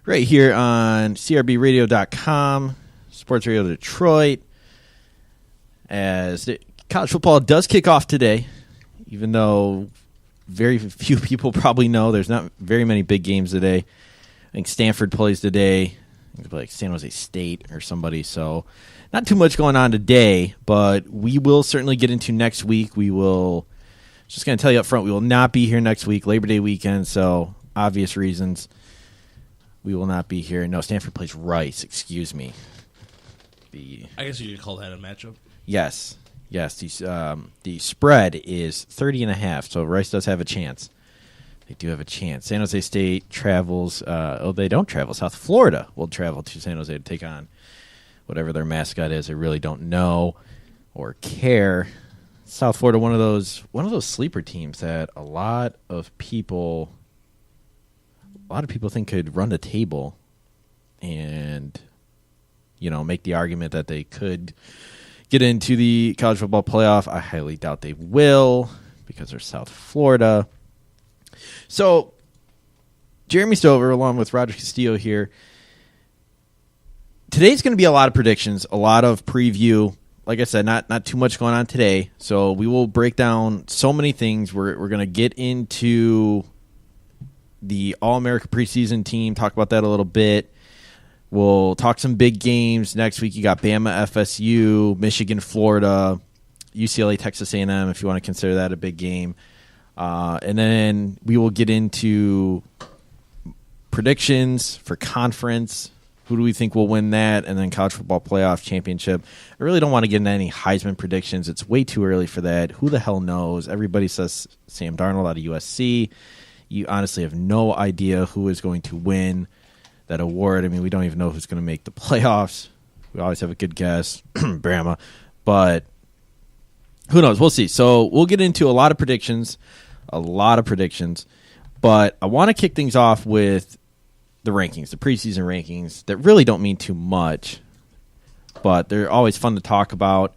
right here on CRBRadio.com, Sports Radio Detroit, as college football does kick off today, even though very few people probably know there's not very many big games today. I think Stanford plays today, like San Jose State or somebody, so not too much going on today, but we will certainly get into next week. We will, just going to tell you up front, we will not be here next week, Labor Day weekend, so obvious reasons. We will not be here. No, Stanford plays Rice. Excuse me. I guess you could call that a matchup. Yes. The spread is 30.5, so Rice does have a chance. They do have a chance. San Jose State travels. They don't travel. South Florida will travel to San Jose to take on whatever their mascot is. I really don't know or care. South Florida, one of those sleeper teams that a lot of people think could run the table and, make the argument that they could get into the college football playoff. I highly doubt they will because they're South Florida. So, Jeremy Stover, along with Roger Castillo here. Today's going to be a lot of predictions, a lot of preview. Like I said, not too much going on today. So we will break down so many things. We're going to get into the All-America preseason team, talk about that a little bit. We'll talk some big games. Next week you got Bama, FSU, Michigan, Florida, UCLA, Texas A&M, if you want to consider that a big game. And then we will get into predictions for conference. Who do we think will win that? And then college football playoff championship. I really don't want to get into any Heisman predictions. It's way too early for that. Who the hell knows? Everybody says Sam Darnold out of USC. You honestly have no idea who is going to win that award. I mean, we don't even know who's going to make the playoffs. We always have a good guess, Bama. But who knows? We'll see. So we'll get into a lot of predictions. But I want to kick things off with the rankings, the preseason rankings that really don't mean too much, but they're always fun to talk about.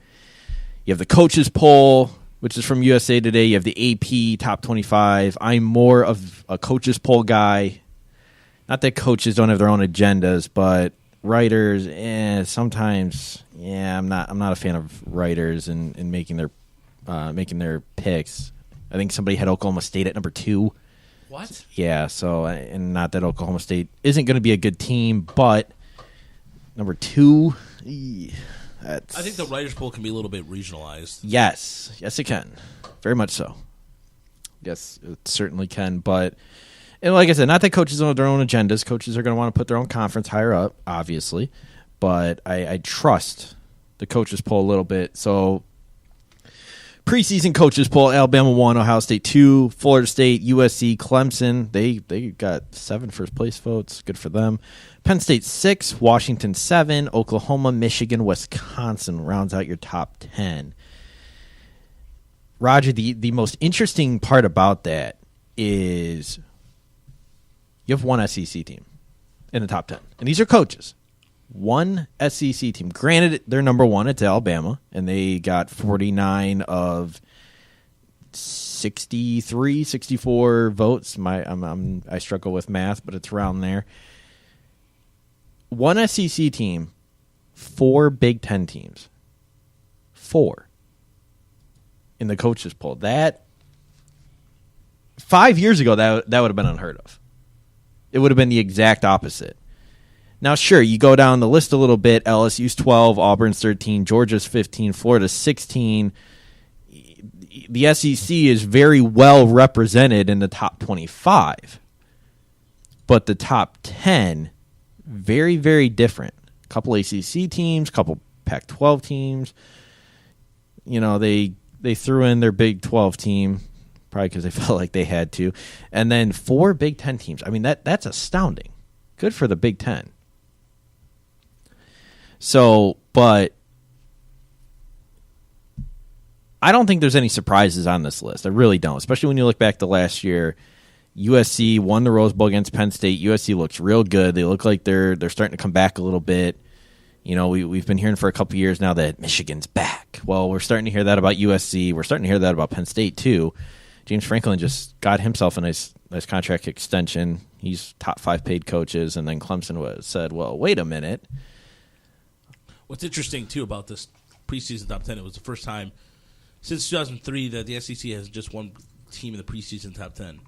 You have the coaches poll, which is from USA Today. You have the AP Top 25. I'm more of a coaches poll guy. Not that coaches don't have their own agendas, but writers, sometimes, I'm not a fan of writers and making their picks. I think somebody had Oklahoma State at number 2. What? Yeah, so, and not that Oklahoma State isn't going to be a good team, but number 2, I think the writers' poll can be a little bit regionalized. Yes, it can. Very much so. Yes, it certainly can, but, and like I said, not that coaches don't have their own agendas. Coaches are going to want to put their own conference higher up, obviously, but I trust the coaches poll a little bit, so preseason coaches poll: Alabama 1, Ohio State 2, Florida State, USC, Clemson. They got 7 first place votes. Good for them. Penn State 6, Washington 7, Oklahoma, Michigan, Wisconsin rounds out your top 10. Roger, the most interesting part about that is you have one SEC team in the top 10, and these are coaches. One SEC team. Granted, they're number 1. It's Alabama, and they got 49 of 63, 64 votes. I struggle with math, but it's around there. One SEC team, 4 Big Ten teams. 4 in the coaches poll. That 5 years ago, that would have been unheard of. It would have been the exact opposite. Now, sure, you go down the list a little bit. LSU's 12, Auburn's 13, Georgia's 15, Florida's 16. The SEC is very well represented in the top 25. But the top 10, very, very different. A couple ACC teams, a couple Pac-12 teams. They threw in their Big 12 team, probably because they felt like they had to. And then 4 Big 10 teams. I mean, that's astounding. Good for the Big 10. So, but I don't think there's any surprises on this list. I really don't, especially when you look back to last year. USC won the Rose Bowl against Penn State. USC looks real good. They look like they're starting to come back a little bit. We've been hearing for a couple years now that Michigan's back. Well, we're starting to hear that about USC. We're starting to hear that about Penn State too. James Franklin just got himself a nice contract extension. He's top 5 paid coaches, and then Clemson said, well, wait a minute. What's interesting, too, about this preseason top 10, it was the first time since 2003 that the SEC has just one team in the preseason top 10.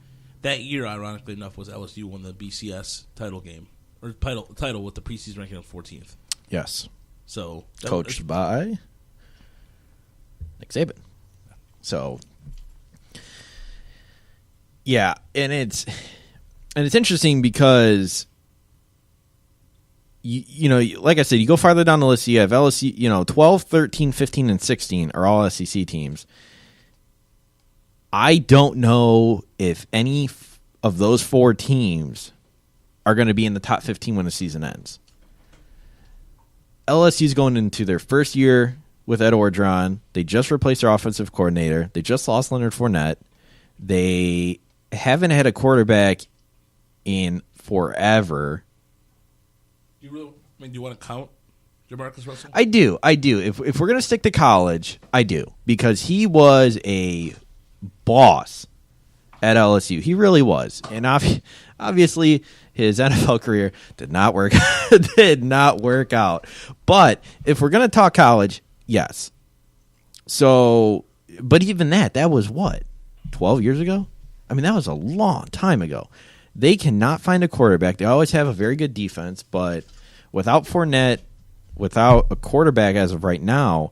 That year, ironically enough, was LSU won the BCS title game, or title with the preseason ranking of 14th. Yes. So coached by Nick Saban. So, yeah, and it's interesting because you know, like I said, you go farther down the list, you have LSU, 12, 13, 15, and 16 are all SEC teams. I don't know if any of those 4 teams are going to be in the top 15 when the season ends. LSU's going into their first year with Ed Orgeron. They just replaced their offensive coordinator. They just lost Leonard Fournette. They haven't had a quarterback in forever. Do you want to count Jamarcus Russell? I do. If we're going to stick to college, I do. Because he was a boss at LSU. He really was. And obviously his NFL career did not work out. But if we're going to talk college, yes. So, but even that was what? 12 years ago? I mean, that was a long time ago. They cannot find a quarterback. They always have a very good defense, but without Fournette, without a quarterback as of right now,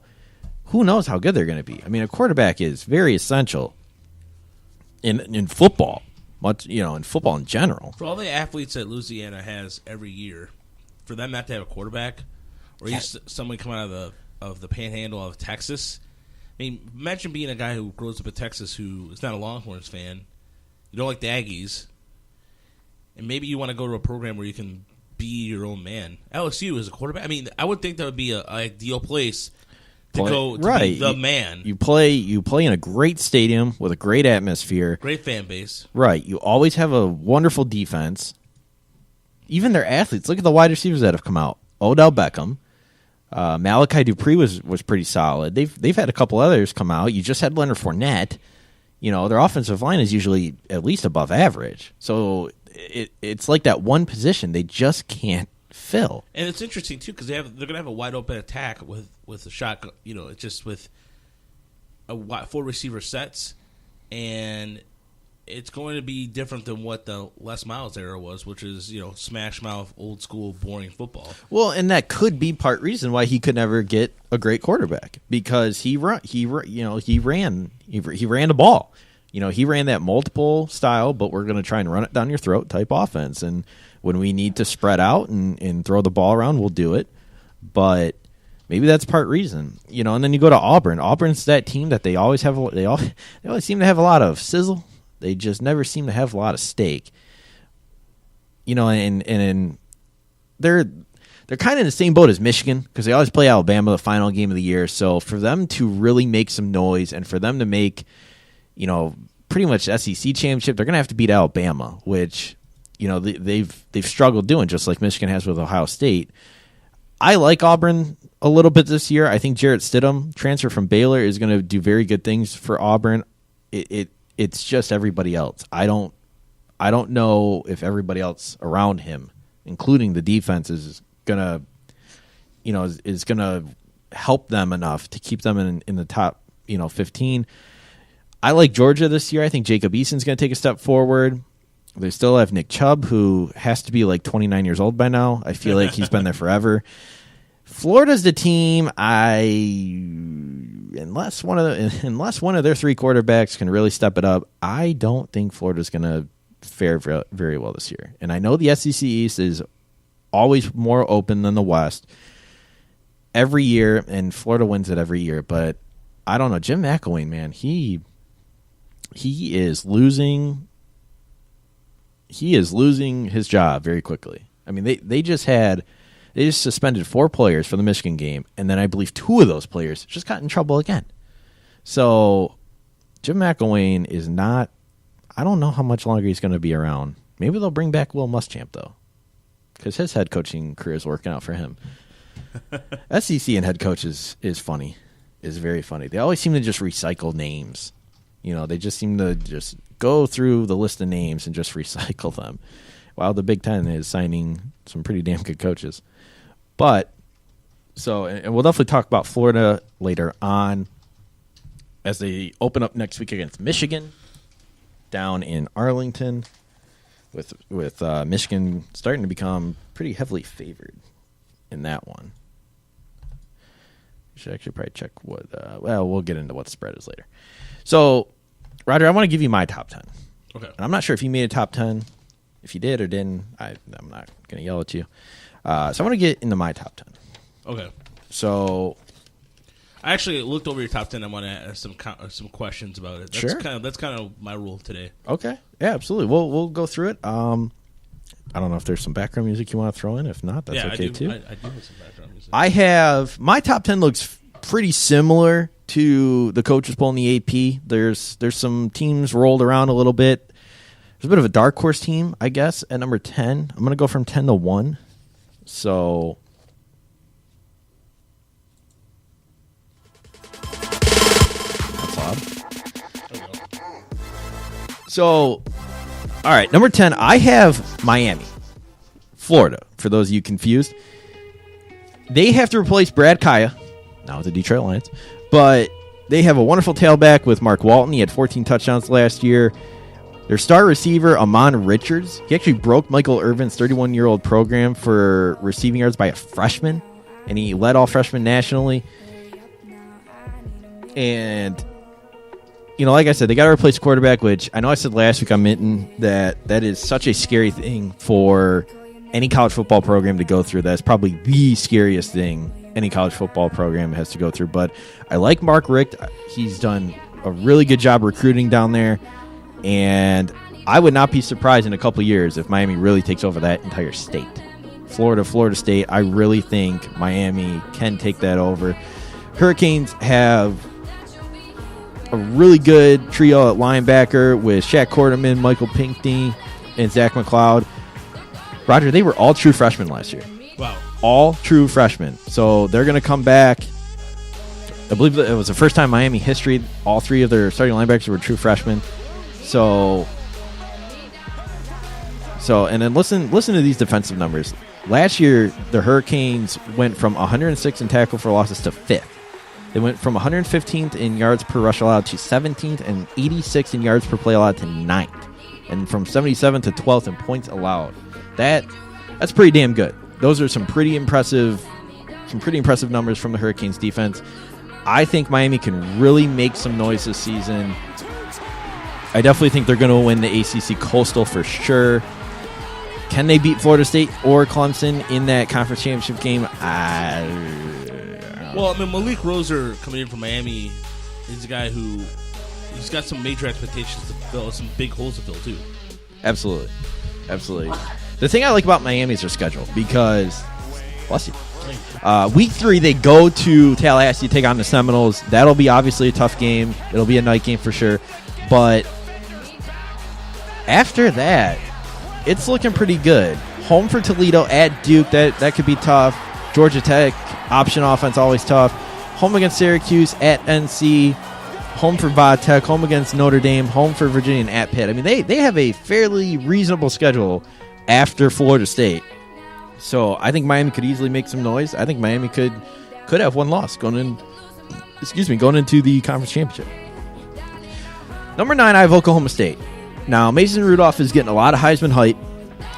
who knows how good they're going to be? I mean, a quarterback is very essential in football, in football in general. For all the athletes that Louisiana has every year, for them not to have a quarterback, or someone come out of the panhandle of Texas, I mean, imagine being a guy who grows up in Texas who is not a Longhorns fan, you don't like the Aggies, and maybe you want to go to a program where you can be your own man. LSU is a quarterback. I mean, I would think that would be an ideal place to go to be the man. You play in a great stadium with a great atmosphere. Great fan base. Right. You always have a wonderful defense. Even their athletes. Look at the wide receivers that have come out. Odell Beckham. Malachi Dupree was pretty solid. They've had a couple others come out. You just had Leonard Fournette. Their offensive line is usually at least above average. So it's like that one position they just can't fill. And it's interesting too because they're going to have a wide open attack with a shotgun. It's just with 4 receiver sets, and it's going to be different than what the Les Miles era was, which is smash mouth, old school, boring football. Well, and that could be part reason why he could never get a great quarterback because he ran the ball. He ran that multiple style, but we're going to try and run it down your throat type offense. And when we need to spread out and throw the ball around, we'll do it. But maybe that's part reason. And then you go to Auburn. Auburn's that team that they always have. They always seem to have a lot of sizzle. They just never seem to have a lot of steak. And they're kind of in the same boat as Michigan because they always play Alabama the final game of the year. So for them to really make some noise and for them to make pretty much SEC championship, they're going to have to beat Alabama, which, they've struggled doing, just like Michigan has with Ohio State. I like Auburn a little bit this year. I think Jarrett Stidham, transfer from Baylor, is going to do very good things for Auburn. It's just everybody else. I don't know if everybody else around him, including the defense, is gonna help them enough to keep them in the top 15. I like Georgia this year. I think Jacob Eason's going to take a step forward. They still have Nick Chubb, who has to be like 29 years old by now. I feel like he's been there forever. Florida's the team. Unless one of their 3 quarterbacks can really step it up, I don't think Florida's going to fare very well this year. And I know the SEC East is always more open than the West every year, and Florida wins it every year. But I don't know. Jim McElwain, man, he is losing. He is losing his job very quickly. I mean, they just suspended 4 players for the Michigan game, and then I believe 2 of those players just got in trouble again. So Jim McElwain is not. I don't know how much longer he's going to be around. Maybe they'll bring back Will Muschamp though, because his head coaching career is working out for him. SEC and head coaches is funny, is very funny. They always seem to just recycle names. They just seem to just go through the list of names and just recycle them, while the Big Ten is signing some pretty damn good coaches. But and we'll definitely talk about Florida later on as they open up next week against Michigan down in Arlington, with Michigan starting to become pretty heavily favored in that one. Should actually probably check what. We'll get into what the spread is later. So, Roger, I want to give you my top 10. Okay. And I'm not sure if you made a top 10. If you did or didn't, I'm not going to yell at you. So I want to get into my top 10. Okay. So, I actually looked over your top 10. I want to ask some questions about it. Sure. That's kind of my rule today. Okay. Yeah, absolutely. We'll go through it. I don't know if there's some background music you want to throw in. If not, that's okay too. I do have some background music. I have my top 10 looks pretty similar to the coaches poll in the AP. There's some teams rolled around a little bit. There's a bit of a dark horse team, I guess, at number 10. I'm going to go from 10 to 1. So that's odd. So, all right, number 10, I have Miami, Florida, for those of you confused. They have to replace Brad Kaya, now with the Detroit Lions, but they have a wonderful tailback with Mark Walton. He had 14 touchdowns last year. Their star receiver, Amon Richards, he actually broke Michael Irvin's 31-year-old program for receiving yards by a freshman, and he led all freshmen nationally. And, like I said, they got to replace quarterback, which I know I said last week on Minton that is such a scary thing for any college football program to go through. That's probably the scariest thing any college football program has to go through. But I like Mark Richt. He's done a really good job recruiting down there. And I would not be surprised in a couple of years if Miami really takes over that entire state. Florida State, I really think Miami can take that over. Hurricanes have a really good trio at linebacker with Shaq Quarterman, Michael Pinckney, and Zach McLeod. Roger, they were all true freshmen last year. Wow. All true freshmen. So they're going to come back. I believe that it was the first time in Miami history all three of their starting linebackers were true freshmen. So and then listen to these defensive numbers. Last year, the Hurricanes went from 106 in tackle for losses to 5th. They went from 115th in yards per rush allowed to 17th, and 86th in yards per play allowed to 9th, and from 77th to 12th in points allowed. That's pretty damn good. Those are some pretty impressive numbers from the Hurricanes defense. I think Miami can really make some noise this season. I definitely think they're going to win the ACC Coastal for sure. Can they beat Florida State or Clemson in that conference championship game? Well, I mean, Malik Roser coming in from Miami is a guy who he's got some major expectations to fill, some big holes to fill too. Absolutely. The thing I like about Miami is their schedule because, bless you. Week 3 they go to Tallahassee to take on the Seminoles. That'll be obviously a tough game. It'll be a night game for sure, but after that, it's looking pretty good. Home for Toledo, at Duke, that could be tough. Georgia Tech, option offense, always tough. Home against Syracuse, at NC. Home for Tech, home against Notre Dame, home for Virginia, and at Pitt. I mean, they have a fairly reasonable schedule after Florida State. So I think Miami could easily make some noise. I think Miami could have one loss going into the conference championship. Number 9, I have Oklahoma State. Now, Mason Rudolph is getting a lot of Heisman hype,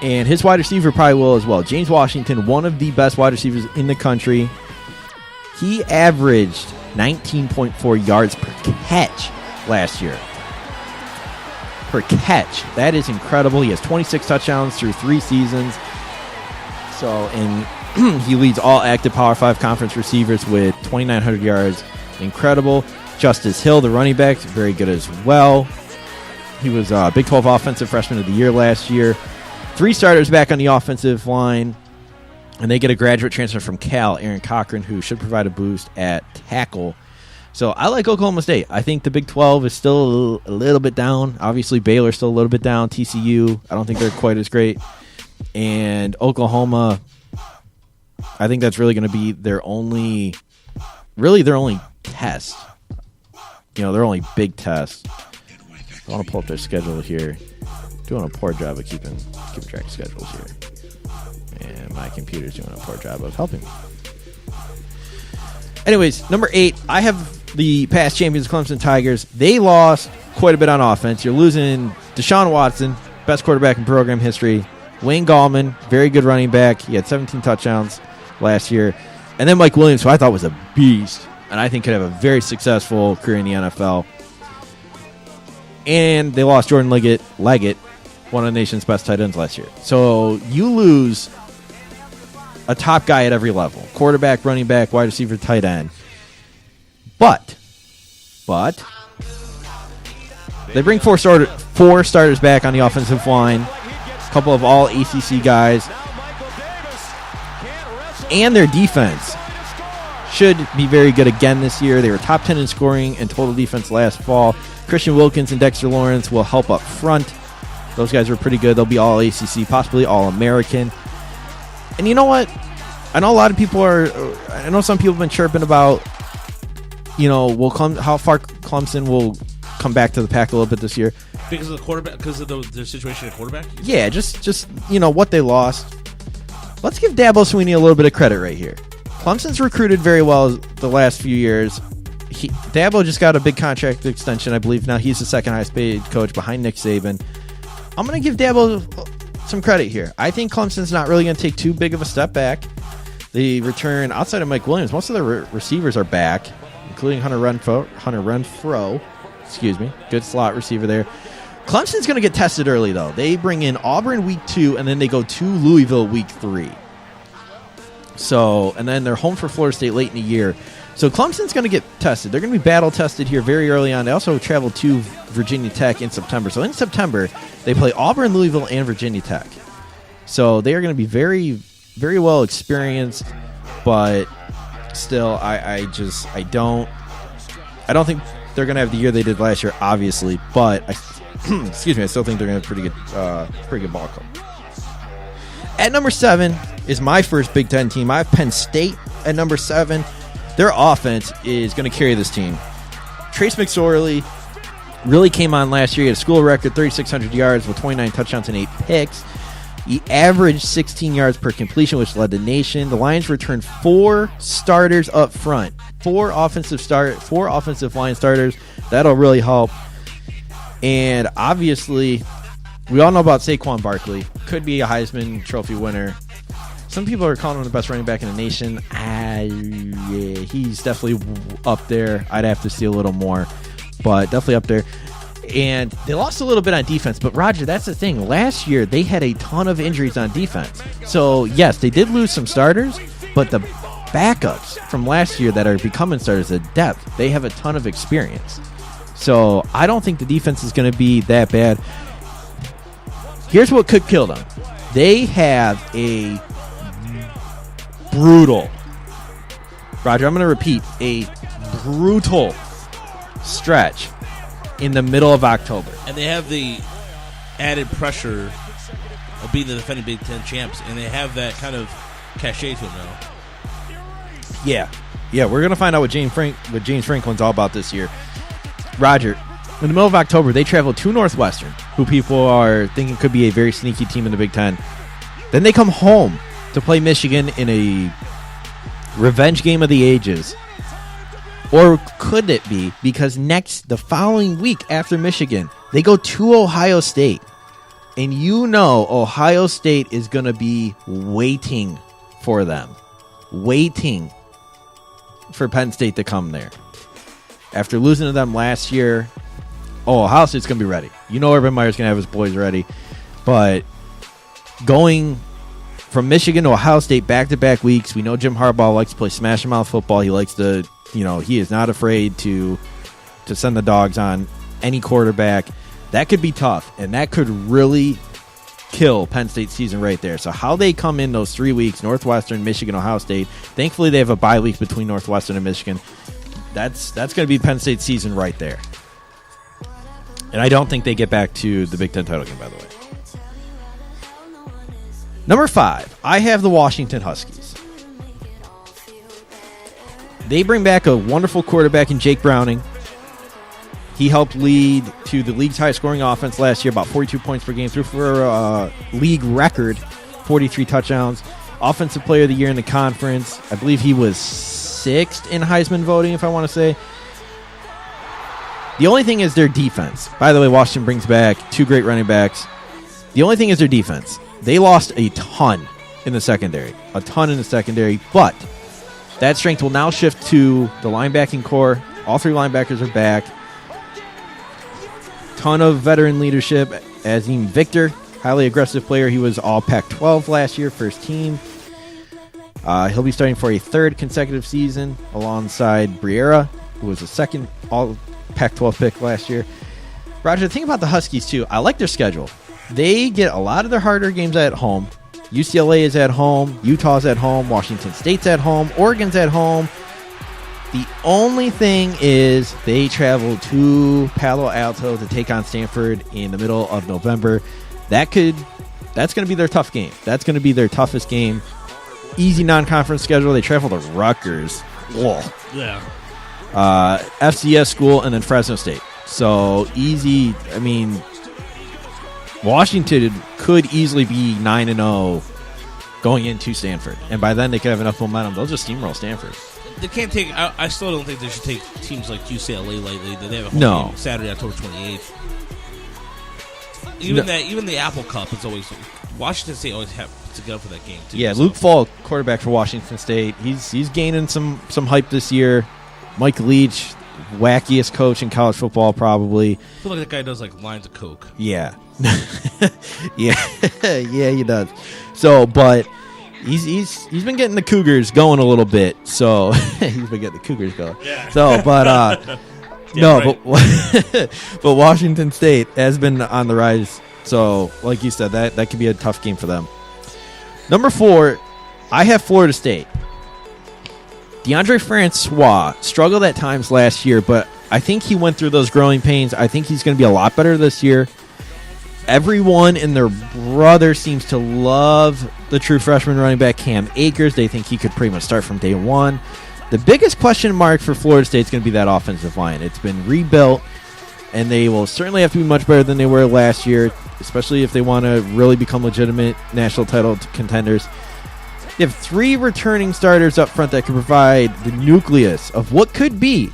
and his wide receiver probably will as well. James Washington, one of the best wide receivers in the country. He averaged 19.4 yards per catch last year. Per catch. That is incredible. He has 26 touchdowns through 3 seasons. So, and he leads all active Power 5 conference receivers with 2,900 yards. Incredible. Justice Hill, the running back, very good as well. He was Big 12 Offensive Freshman of the Year last year. 3 starters back on the offensive line. And they get a graduate transfer from Cal, Aaron Cochran, who should provide a boost at tackle. So I like Oklahoma State. I think the Big 12 is still a little bit down. Obviously, Baylor's still a little bit down. TCU, I don't think they're quite as great. And Oklahoma, I think that's really going to be their only test. Their only big test. I want to pull up their schedule here. Doing a poor job of keeping track of schedules here. And my computer's doing a poor job of helping me. Anyways, number 8, I have the past champions Clemson Tigers. They lost quite a bit on offense. You're losing Deshaun Watson, best quarterback in program history. Wayne Gallman, very good running back. He had 17 touchdowns last year. And then Mike Williams, who I thought was a beast, and I think could have a very successful career in the NFL. And they lost Jordan Leggett, one of the nation's best tight ends last year. So you lose a top guy at every level. Quarterback, running back, wide receiver, tight end. But they bring four starters back on the offensive line. A couple of all ACC guys. And their defense should be very good again this year. They were top 10 in scoring and total defense last fall. Christian Wilkins and Dexter Lawrence will help up front. Those guys are pretty good. They'll be all ACC, possibly all American. And you know what? I know a lot of people I know some people have been chirping about, how far Clemson will come back to the pack a little bit this year. Because of the quarterback, because of their situation at quarterback? Yeah, just what they lost. Let's give Dabo Swinney a little bit of credit right here. Clemson's recruited very well the last few years. Dabo just got a big contract extension, I believe. Now he's the second highest paid coach behind Nick Saban. I'm going to give Dabo some credit here. I think Clemson's not really going to take too big of a step back. The return, outside of Mike Williams, most of the receivers are back, including Hunter Renfro. Good slot receiver there. Clemson's going to get tested early, though. They bring in Auburn week 2, and then they go to Louisville week 3. And then they're home for Florida State late in the year. So Clemson's going to get tested. They're going to be battle tested here very early on. They also travel to Virginia Tech in September. So in September, they play Auburn, Louisville, and Virginia Tech. So they are going to be very, very well experienced. But still, I don't think they're going to have the year they did last year, obviously. But I still think they're going to have pretty good ball club. At number 7 is my first Big Ten team. I have Penn State at number 7. Their offense is going to carry this team. Trace McSorley really came on last year. He had a school record, 3,600 yards with 29 touchdowns and 8 picks. He averaged 16 yards per completion, which led the nation. The Lions returned 4 starters up front. 4 offensive line starters. That'll really help. And obviously, we all know about Saquon Barkley. Could be a Heisman Trophy winner. Some people are calling him the best running back in the nation. Yeah, he's definitely up there. I'd have to see a little more, but definitely up there. And they lost a little bit on defense, but Roger, that's the thing. Last year, they had a ton of injuries on defense. So, yes, they did lose some starters, but the backups from last year that are becoming starters at depth, they have a ton of experience. So, I don't think the defense is going to be that bad. Here's what could kill them. They have a brutal, Roger, I'm going to repeat, a brutal stretch in the middle of October. And they have the added pressure of being the defending Big Ten champs, and they have that kind of cachet to them now. Yeah, we're going to find out what James Franklin's all about this year. Roger, in the middle of October, they travel to Northwestern, who people are thinking could be a very sneaky team in the Big Ten. Then they come home to play Michigan in a revenge game of the ages. Or could it be because the following week after Michigan, they go to Ohio State. And Ohio State is going to be waiting for them. Waiting for Penn State to come there. After losing to them last year, Ohio State's going to be ready. Urban Meyer's going to have his boys ready. But going from Michigan to Ohio State back-to-back weeks, we know Jim Harbaugh likes to play smash-and-mouth football. He likes to, he is not afraid to send the dogs on any quarterback. That could be tough, and that could really kill Penn State's season right there. So how they come in those 3 weeks, Northwestern, Michigan, Ohio State, thankfully they have a bye week between Northwestern and Michigan. That's going to be Penn State's season right there. And I don't think they get back to the Big Ten title game, by the way. Number 5, I have the Washington Huskies. They bring back a wonderful quarterback in Jake Browning. He helped lead to the league's highest scoring offense last year, about 42 points per game, threw for a league record 43 touchdowns. Offensive Player of the Year in the conference. I believe he was 6th in Heisman voting, if I want to say. The only thing is their defense. By the way, Washington brings back 2 great running backs. The only thing is their defense. They lost a ton in the secondary. A ton in the secondary, but that strength will now shift to the linebacking core. All 3 linebackers are back. Ton of veteran leadership. Azim Victor, highly aggressive player. He was all Pac-12 last year, first team. He'll be starting for a 3rd consecutive season alongside Briera, who was a 2nd all Pac-12 pick last year. Roger, the thing about the Huskies, too, I like their schedule. They get a lot of their harder games at home. UCLA is at home. Utah's at home. Washington State's at home. Oregon's at home. The only thing is they travel to Palo Alto to take on Stanford in the middle of November. That's going to be their tough game. That's going to be their toughest game. Easy non-conference schedule. They travel to Rutgers. Whoa. Yeah. FCS school and then Fresno State. So easy. I mean, Washington could easily be 9-0 going into Stanford, and by then they could have enough momentum. They'll just steamroll Stanford. They can't take. I still don't think they should take teams like UCLA lightly. They have a home game Saturday, October 28th. Even the Apple Cup is always Washington State always have to get up for that game too. Yeah, so. Luke Falk, quarterback for Washington State. He's gaining some hype this year. Mike Leach, wackiest coach in college football, probably. I feel like that guy does like lines of coke. Yeah, yeah, he does. So, but he's been getting the Cougars going a little bit. So he's been getting the Cougars going. Yeah. So, but yeah, no, right. but Washington State has been on the rise. So, like you said, that could be a tough game for them. Number 4, I have Florida State. DeAndre Francois struggled at times last year, but I think he went through those growing pains. I think he's going to be a lot better this year. Everyone and their brother seems to love the true freshman running back Cam Akers. They think he could pretty much start from day one. The biggest question mark for Florida State is going to be that offensive line. It's been rebuilt, and they will certainly have to be much better than they were last year, especially if they want to really become legitimate national title contenders. They have 3 returning starters up front that can provide the nucleus of what could be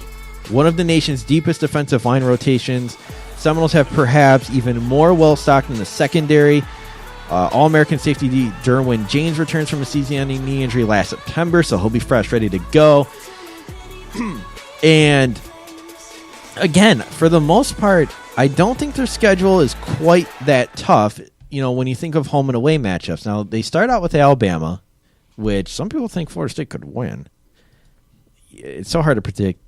one of the nation's deepest defensive line rotations. Seminoles have perhaps even more well-stocked in the secondary. All-American safety Derwin James returns from a season-ending knee injury last September, so he'll be fresh, ready to go. And again, for the most part, I don't think their schedule is quite that tough. You know, when you think of home and away matchups. Now, they start out with Alabama, which some people think Florida State could win. It's so hard to predict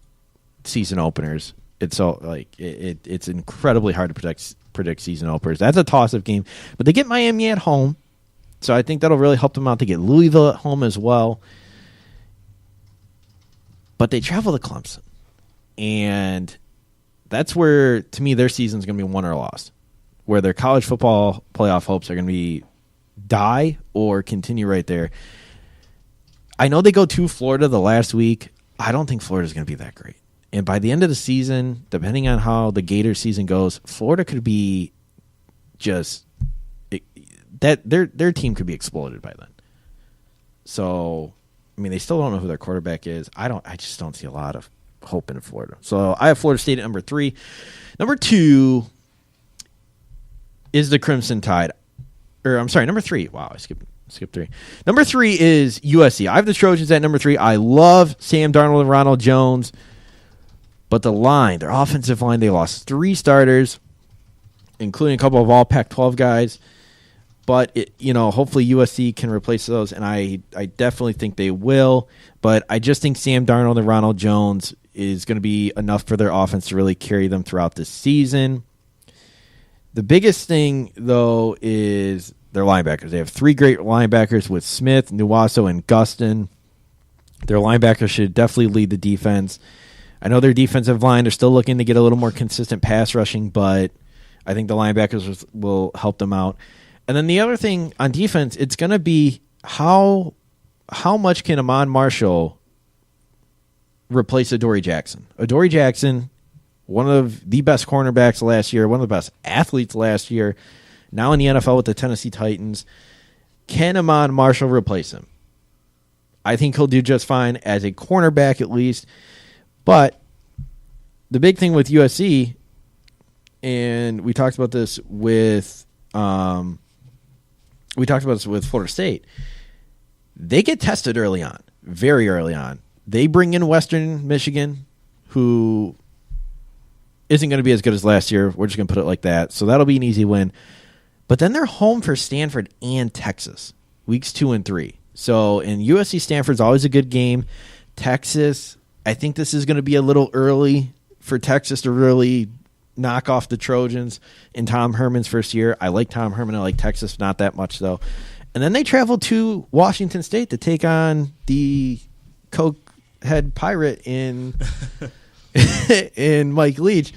season openers. It's so it's incredibly hard to predict season openers. That's a toss-up game, but they get Miami at home, so I think that'll really help them out. They get Louisville at home as well, but they travel to Clemson, and that's where, to me, their season's going to be won or lost, where their college football playoff hopes are going to be die or continue right there. I know they go to Florida the last week. I don't think Florida's going to be that great. And by the end of the season, depending on how the Gators season goes, Florida could be their team could be exploded by then. So, I mean, they still don't know who their quarterback is. I just don't see a lot of hope in Florida. So I have Florida State at number 3. Number 2 is the Crimson Tide. Or I'm sorry, number 3. Wow, I skipped 3. Number 3 is USC. I have the Trojans at number 3. I love Sam Darnold and Ronald Jones. But the line, their offensive line, they lost 3 starters, including a couple of all Pac-12 guys. But, hopefully USC can replace those, and I definitely think they will. But I just think Sam Darnold and Ronald Jones is going to be enough for their offense to really carry them throughout the season. The biggest thing, though, is their linebackers. They have 3 great linebackers with Smith, Nuwaso, and Gustin. Their linebackers should definitely lead the defense. I know their defensive line are still looking to get a little more consistent pass rushing, but I think the linebackers will help them out. And then the other thing on defense, it's going to be how much can Amon Marshall replace Adoree Jackson? Adoree Jackson one of the best cornerbacks last year, one of the best athletes last year, now in the NFL with the Tennessee Titans. Can Amon Marshall replace him? I think he'll do just fine as a cornerback at least. But the big thing with USC, and we talked about this with Florida State, they get tested early on, very early on. They bring in Western Michigan, who isn't going to be as good as last year. We're just going to put it like that. So that'll be an easy win. But then they're home for Stanford and Texas, weeks 2 and 3. So in USC, Stanford's always a good game. Texas, I think this is going to be a little early for Texas to really knock off the Trojans in Tom Herman's first year. I like Tom Herman. I like Texas, not that much though. And then they travel to Washington State to take on the Cokehead Pirate in in Mike Leach.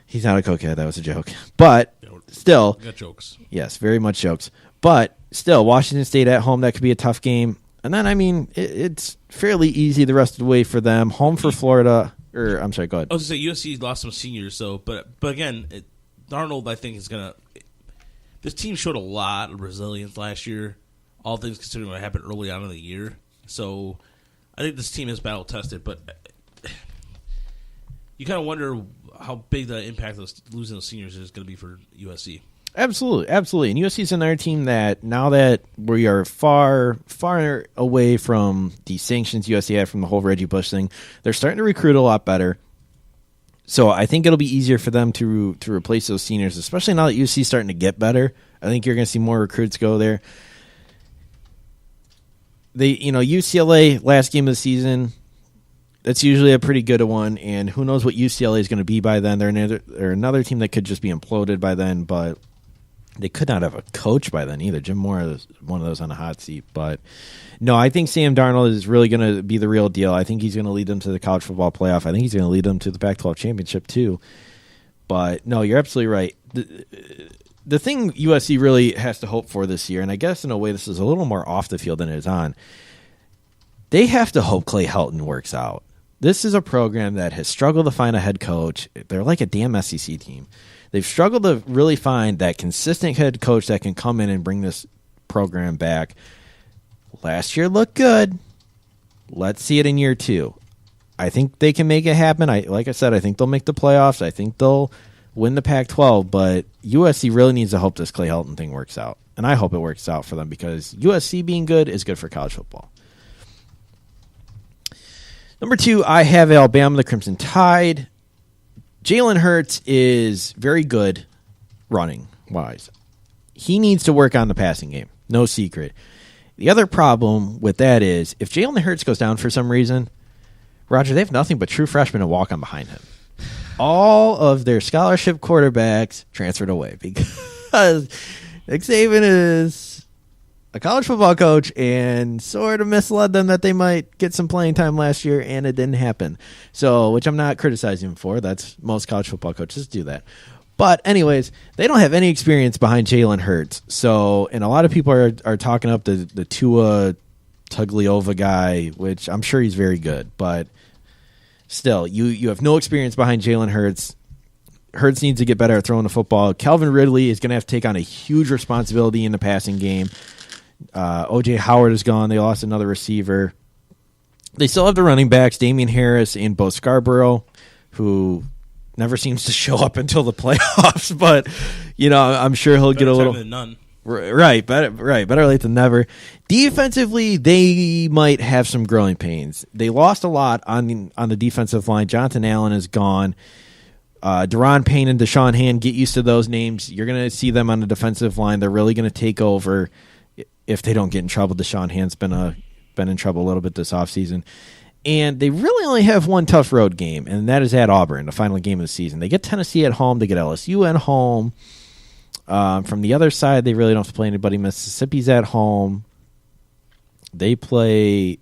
He's not a cokehead. That was a joke. But still. Got jokes. Yes, very much jokes. But still, Washington State at home, that could be a tough game. And then, I mean, it's fairly easy the rest of the way for them. Home for Florida. I'm sorry, go ahead. I was going to say, USC lost some seniors, so but again, Darnold, I think, is going to – this team showed a lot of resilience last year, all things considering what happened early on in the year. So I think this team is battle-tested, but you kind of wonder how big the impact of losing those seniors is going to be for USC. Absolutely, absolutely. And USC is another team that now that we are far, far away from the sanctions USC had from the whole Reggie Bush thing, they're starting to recruit a lot better. So I think it'll be easier for them to replace those seniors, especially now that USC is starting to get better. I think you're going to see more recruits go there. UCLA last game of the season, that's usually a pretty good one, and who knows what UCLA is going to be by then. They're another team that could just be imploded by then, but they could not have a coach by then either. Jim Moore is one of those on the hot seat. But no, I think Sam Darnold is really going to be the real deal. I think he's going to lead them to the college football playoff. I think he's going to lead them to the Pac-12 championship too. But no, you're absolutely right. The thing USC really has to hope for this year, and I guess in a way this is a little more off the field than it is on, they have to hope Clay Helton works out. This is a program that has struggled to find a head coach. They're like a damn SEC team. They've struggled to really find that consistent head coach that can come in and bring this program back. Last year looked good. Let's see it in year 2. I think they can make it happen. Like I said, I think they'll make the playoffs. I think they'll win the Pac-12. But USC really needs to hope this Clay Helton thing works out. And I hope it works out for them because USC being good is good for college football. Number 2, I have Alabama, the Crimson Tide. Jalen Hurts is very good running-wise. He needs to work on the passing game. No secret. The other problem with that is if Jalen Hurts goes down for some reason, Roger, they have nothing but true freshmen to walk on behind him. All of their scholarship quarterbacks transferred away because Nick Saban is a college football coach and sort of misled them that they might get some playing time last year, and it didn't happen. So, which I'm not criticizing him for. That's most college football coaches do that. But anyways, they don't have any experience behind Jalen Hurts. So, and a lot of people are talking up the Tua Tagliova guy, which I'm sure he's very good. But still, you have no experience behind Jalen Hurts. Hurts needs to get better at throwing the football. Calvin Ridley is going to have to take on a huge responsibility in the passing game. O.J. Howard is gone. They lost another receiver. They still have the running backs, Damian Harris and Bo Scarborough, who never seems to show up until the playoffs. But, I'm sure he'll get a little. Better than none. Right, better late than never. Defensively, they might have some growing pains. They lost a lot on the defensive line. Jonathan Allen is gone. Deron Payne and Deshaun Hand, get used to those names. You're going to see them on the defensive line. They're really going to take over if they don't get in trouble. Deshaun Hand's been in trouble a little bit this offseason. And they really only have one tough road game, and that is at Auburn, the final game of the season. They get Tennessee at home. They get LSU at home. From the other side, they really don't have to play anybody. Mississippi's at home. They play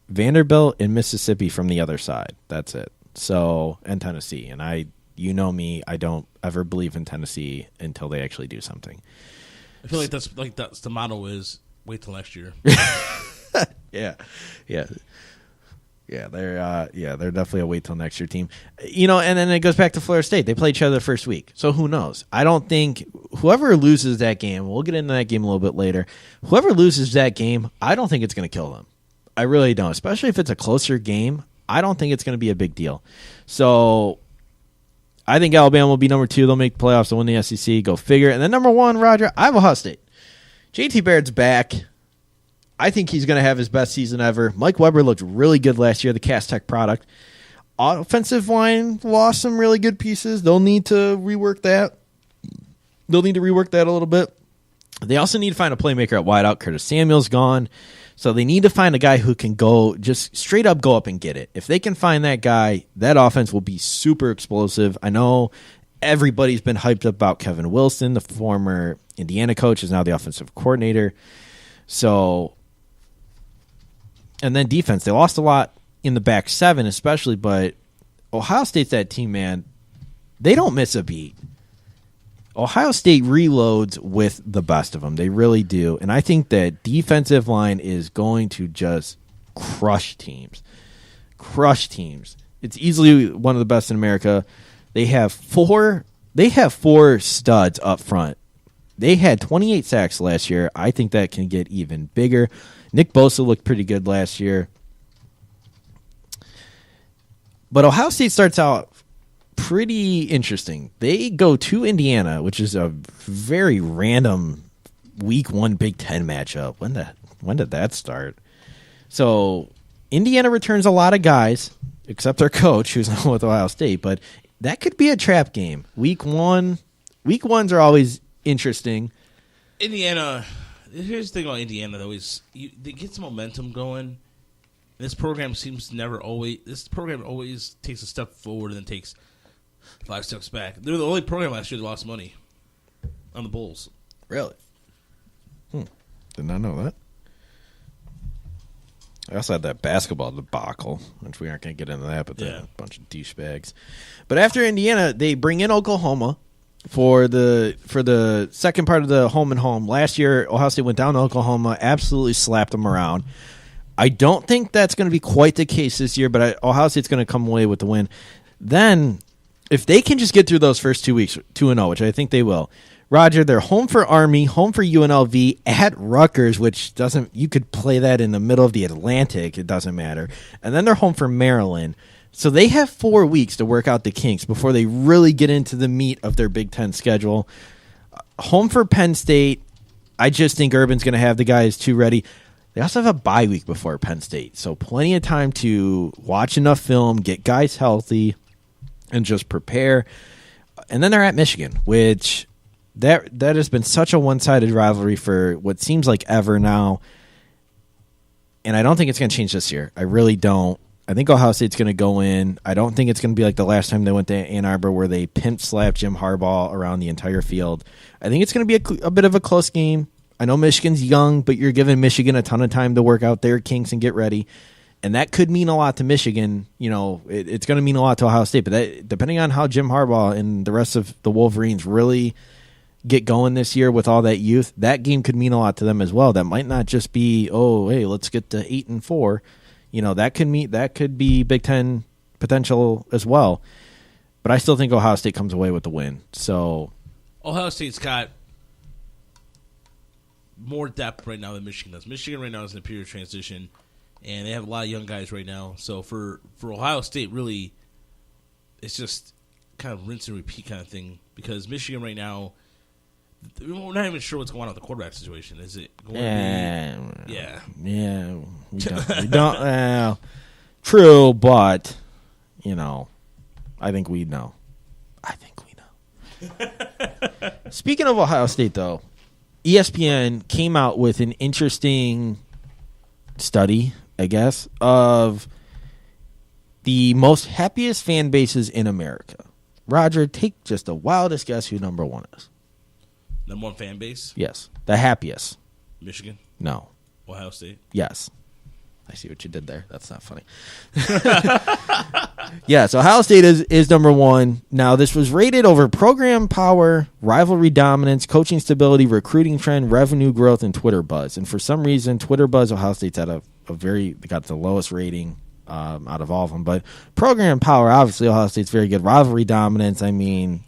Vanderbilt and Mississippi from the other side. That's it. So, and Tennessee. And you know me, I don't ever believe in Tennessee until they actually do something. I feel like that's the motto is wait till next year. Yeah. Yeah, they're definitely a wait till next year team. And then it goes back to Florida State. They play each other the first week. So who knows? I don't think whoever loses that game, we'll get into that game a little bit later. Whoever loses that game, I don't think it's going to kill them. I really don't, especially if it's a closer game. I don't think it's going to be a big deal. So I think Alabama will be number 2. They'll make playoffs. They'll win the SEC. Go figure. And then number 1, Roger, I have Ohio State. JT Barrett's back. I think he's going to have his best season ever. Mike Weber looked really good last year, the Cass Tech product. Offensive line lost some really good pieces. They'll need to rework that. a little bit. They also need to find a playmaker at wideout. Curtis Samuel's gone. So they need to find a guy who can just straight up go up and get it. If they can find that guy, that offense will be super explosive. I know everybody's been hyped up about Kevin Wilson, the former Indiana coach, is now the offensive coordinator. So... And then defense, they lost a lot in the back 7 especially, but Ohio State's that team, man. They don't miss a beat. Ohio State reloads with the best of them. They really do. And I think that defensive line is going to just crush teams. It's easily one of the best in America. They have four studs up front. They had 28 sacks last year. I think that can get even bigger. Nick Bosa looked pretty good last year. But Ohio State starts out pretty interesting. They go to Indiana, which is a very random Week 1 Big Ten matchup. When did that start? So Indiana returns a lot of guys, except their coach, who's now with Ohio State. But that could be a trap game. Week 1s are always interesting. Indiana... Here's the thing about Indiana, though, is they get some momentum going. This program always takes a step forward and then takes 5 steps back. They were the only program last year that lost money on the Bulls. Really? Did not know that. I also had that basketball debacle, which we aren't going to get into that, but they're a bunch of douchebags. But after Indiana, they bring in Oklahoma. For the second part of the home and home. Last year, Ohio State went down to Oklahoma, absolutely slapped them around. I don't think that's going to be quite the case this year, but Ohio State's going to come away with the win. Then, if they can just get through those first 2 weeks, 2-0, which I think they will, Roger, they're home for Army, home for UNLV, at Rutgers, which doesn't, you could play that in the middle of the Atlantic, it doesn't matter. And then they're home for Maryland. So they have 4 weeks to work out the kinks before they really get into the meat of their Big Ten schedule. Home for Penn State. I just think Urban's going to have the guys too ready. They also have a bye week before Penn State. So plenty of time to watch enough film, get guys healthy, and just prepare. And then they're at Michigan, which that has been such a one-sided rivalry for what seems like ever now. And I don't think it's going to change this year. I really don't. I think Ohio State's going to go in. I don't think it's going to be like the last time they went to Ann Arbor where they pimp-slapped Jim Harbaugh around the entire field. I think it's going to be a bit of a close game. I know Michigan's young, but you're giving Michigan a ton of time to work out their kinks and get ready. And that could mean a lot to Michigan. It's going to mean a lot to Ohio State. But depending on how Jim Harbaugh and the rest of the Wolverines really get going this year with all that youth, that game could mean a lot to them as well. That might not just be, hey, let's get to 8-4. That could be Big Ten potential as well. But I still think Ohio State comes away with the win. So Ohio State's got more depth right now than Michigan does. Michigan right now is in a period of transition, and they have a lot of young guys right now. So for Ohio State, really, it's just kind of rinse and repeat kind of thing because Michigan right now, we're not even sure what's going on with the quarterback situation. Is it going to be? Yeah. Yeah. We don't true, but, I think we know. Speaking of Ohio State, though, ESPN came out with an interesting study, I guess, of the most happiest fan bases in America. Roger, take just the wildest guess who number 1 is. Number 1 fan base? Yes. The happiest. Michigan? No. Ohio State? Yes. I see what you did there. That's not funny. Yeah, so Ohio State is number 1. Now, this was rated over program power, rivalry dominance, coaching stability, recruiting trend, revenue growth, and Twitter buzz. And for some reason, Twitter buzz, Ohio State's at they got the lowest rating out of all of them. But program power, obviously, Ohio State's very good. Rivalry dominance, I mean,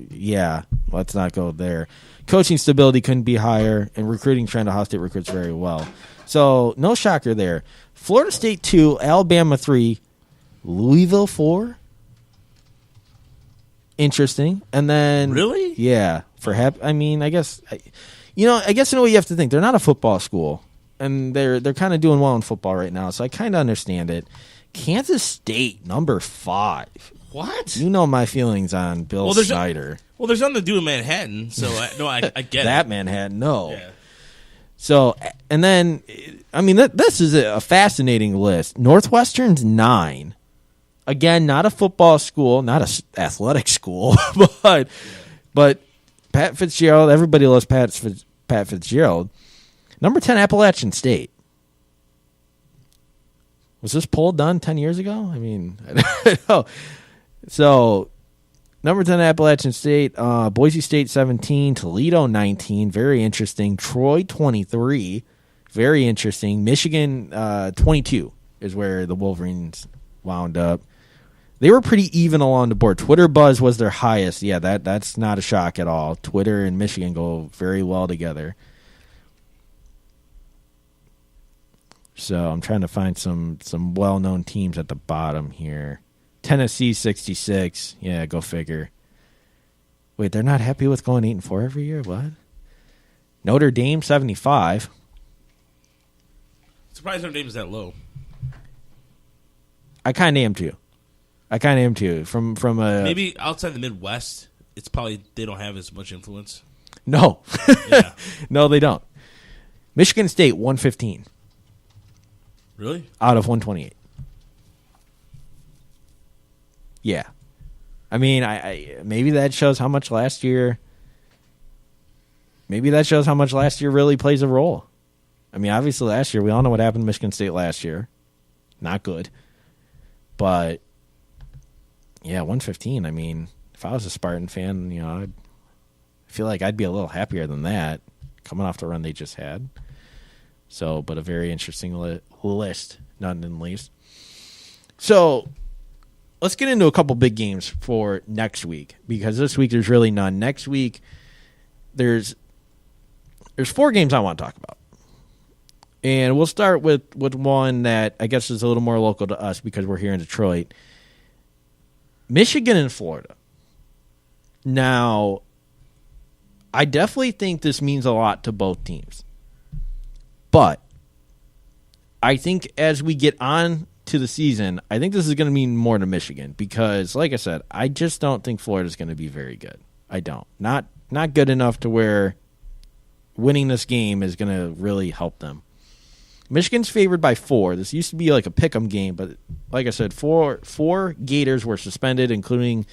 yeah, let's not go there. Coaching stability couldn't be higher, and recruiting trend, Ohio State recruits very well. So, no shocker there. Florida State 2, Alabama 3, Louisville 4. Interesting. And then... Really? Yeah. I mean, I guess... in a way you have to think. They're not a football school, and they're kind of doing well in football right now, so I kind of understand it. Kansas State, number 5. What? You know my feelings on Bill Snyder. There's nothing to do in Manhattan, so I get that it. Manhattan, no. Yeah. So, and then, I mean, this is a fascinating list. Northwestern's 9. Again, not a football school, not an athletic school, but Pat Fitzgerald, everybody loves Pat Fitzgerald. Number 10, Appalachian State. Was this poll done 10 years ago? I mean, I don't know. So, number 10, Appalachian State. Boise State, 17. Toledo, 19. Very interesting. Troy, 23. Very interesting. Michigan, 22 is where the Wolverines wound up. They were pretty even along the board. Twitter buzz was their highest. Yeah, that's not a shock at all. Twitter and Michigan go very well together. So I'm trying to find some well-known teams at the bottom here. Tennessee 66. Yeah, go figure. Wait, they're not happy with going 8-4 every year? What? Notre Dame 75. Surprised Notre Dame is that low. I kind of am too. From a maybe outside the Midwest, it's probably they don't have as much influence. No. Yeah. No, they don't. Michigan State 115. Really? Out of 128. Yeah. I mean, I maybe that shows how much last year. Maybe that shows how much last year really plays a role. I mean, obviously last year we all know what happened to Michigan State last year. Not good. But yeah, 115. I mean, if I was a Spartan fan, I feel like I'd be a little happier than that coming off the run they just had. So, but a very interesting list, none in least. So, let's get into a couple big games for next week, because this week there's really none. Next week, there's 4 games I want to talk about. And we'll start with one that I guess is a little more local to us because we're here in Detroit. Michigan and Florida. Now, I definitely think this means a lot to both teams. But I think as we get on to the season, I think this is going to mean more to Michigan because, like I said, I just don't think Florida's going to be very good. I don't. Not good enough to where winning this game is going to really help them. Michigan's favored by 4. This used to be like a pick'em game, but like I said, four Gators were suspended, including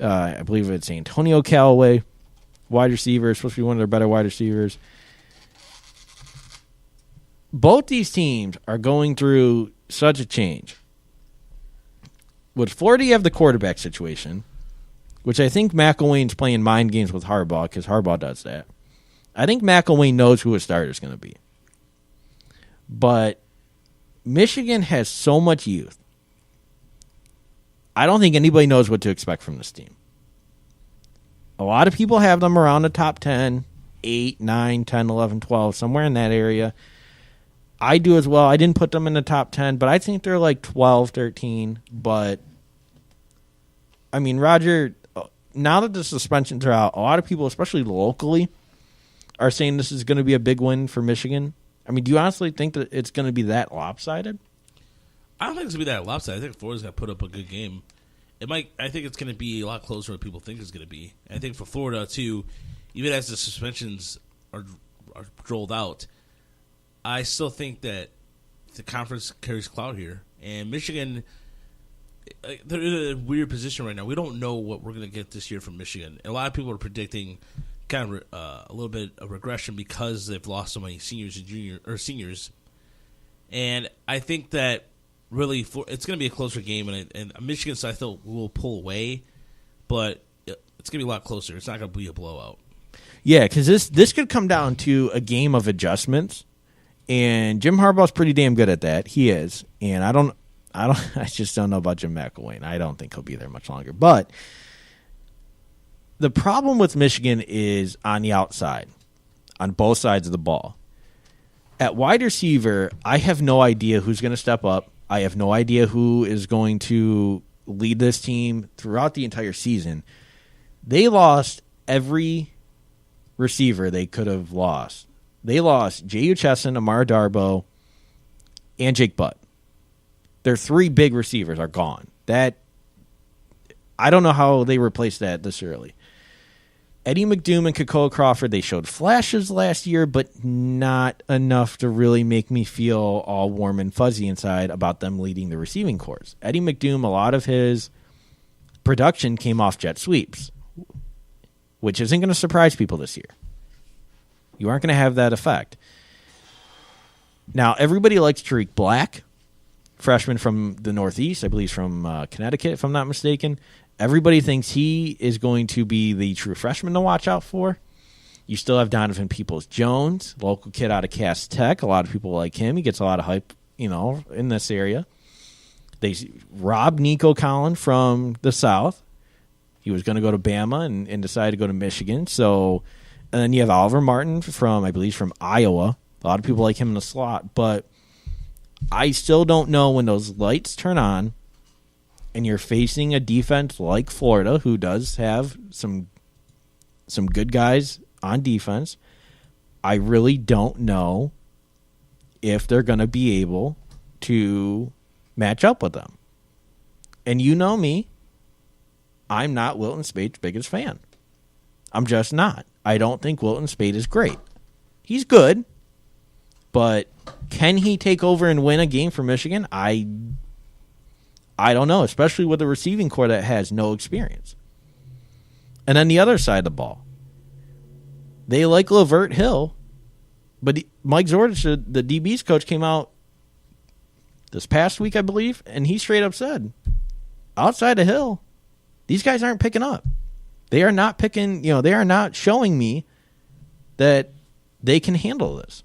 I believe it's Antonio Callaway, wide receiver, supposed to be one of their better wide receivers. Both these teams are going through such a change. With Florida, you have the quarterback situation, which I think McElwain's playing mind games with Harbaugh because Harbaugh does that. I think McElwain knows who his starter is going to be. But Michigan has so much youth. I don't think anybody knows what to expect from this team. A lot of people have them around the top 10, 8, 9, 10, 11, 12, somewhere in that area. I do as well. I didn't put them in the top 10, but I think they're like 12, 13. But, I mean, Roger, now that the suspensions are out, a lot of people, especially locally, are saying this is going to be a big win for Michigan. I mean, do you honestly think that it's going to be that lopsided? I don't think it's going to be that lopsided. I think Florida's going to put up a good game. I think it's going to be a lot closer than people think it's going to be. And I think for Florida, too, even as the suspensions are rolled out, I still think that the conference carries clout here. And Michigan, they're in a weird position right now. We don't know what we're going to get this year from Michigan. A lot of people are predicting kind of a little bit of regression because they've lost so many seniors and seniors. And I think that really it's going to be a closer game, and Michigan side still will pull away, but it's going to be a lot closer. It's not going to be a blowout. Yeah, because this could come down to a game of adjustments, and Jim Harbaugh's pretty damn good at that. He is, and I just don't know about Jim McElwain. I don't think he'll be there much longer. But the problem with Michigan is on the outside, on both sides of the ball. At wide receiver, I have no idea who's going to step up. I have no idea who is going to lead this team throughout the entire season. They lost every receiver they could have lost. They lost J.U. Chesson, Amara Darbo, and Jake Butt. Their 3 big receivers are gone. I don't know how they replaced that this early. Eddie McDoom and Kekoa Crawford, they showed flashes last year, but not enough to really make me feel all warm and fuzzy inside about them leading the receiving corps. Eddie McDoom, a lot of his production came off jet sweeps, which isn't going to surprise people this year. You aren't going to have that effect. Now, everybody likes Tariq Black, freshman from the Northeast, I believe from Connecticut, if I'm not mistaken. Everybody thinks he is going to be the true freshman to watch out for. You still have Donovan Peoples-Jones, local kid out of Cass Tech. A lot of people like him. He gets a lot of hype, in this area. They robbed Nico Collin from the South. He was going to go to Bama and decided to go to Michigan. And then you have Oliver Martin from Iowa. A lot of people like him in the slot, but I still don't know when those lights turn on and you're facing a defense like Florida, who does have some good guys on defense. I really don't know if they're going to be able to match up with them. And you know me, I'm not Wilton Spade's biggest fan. I'm just not. I don't think Wilton Spade is great. He's good, but can he take over and win a game for Michigan? I don't know, especially with a receiving corps that has no experience. And then the other side of the ball, they like Lavert Hill, but Mike Zordich, the DB's coach, came out this past week, I believe, and he straight up said, outside of Hill, these guys aren't picking up. They are not picking, they are not showing me that they can handle this.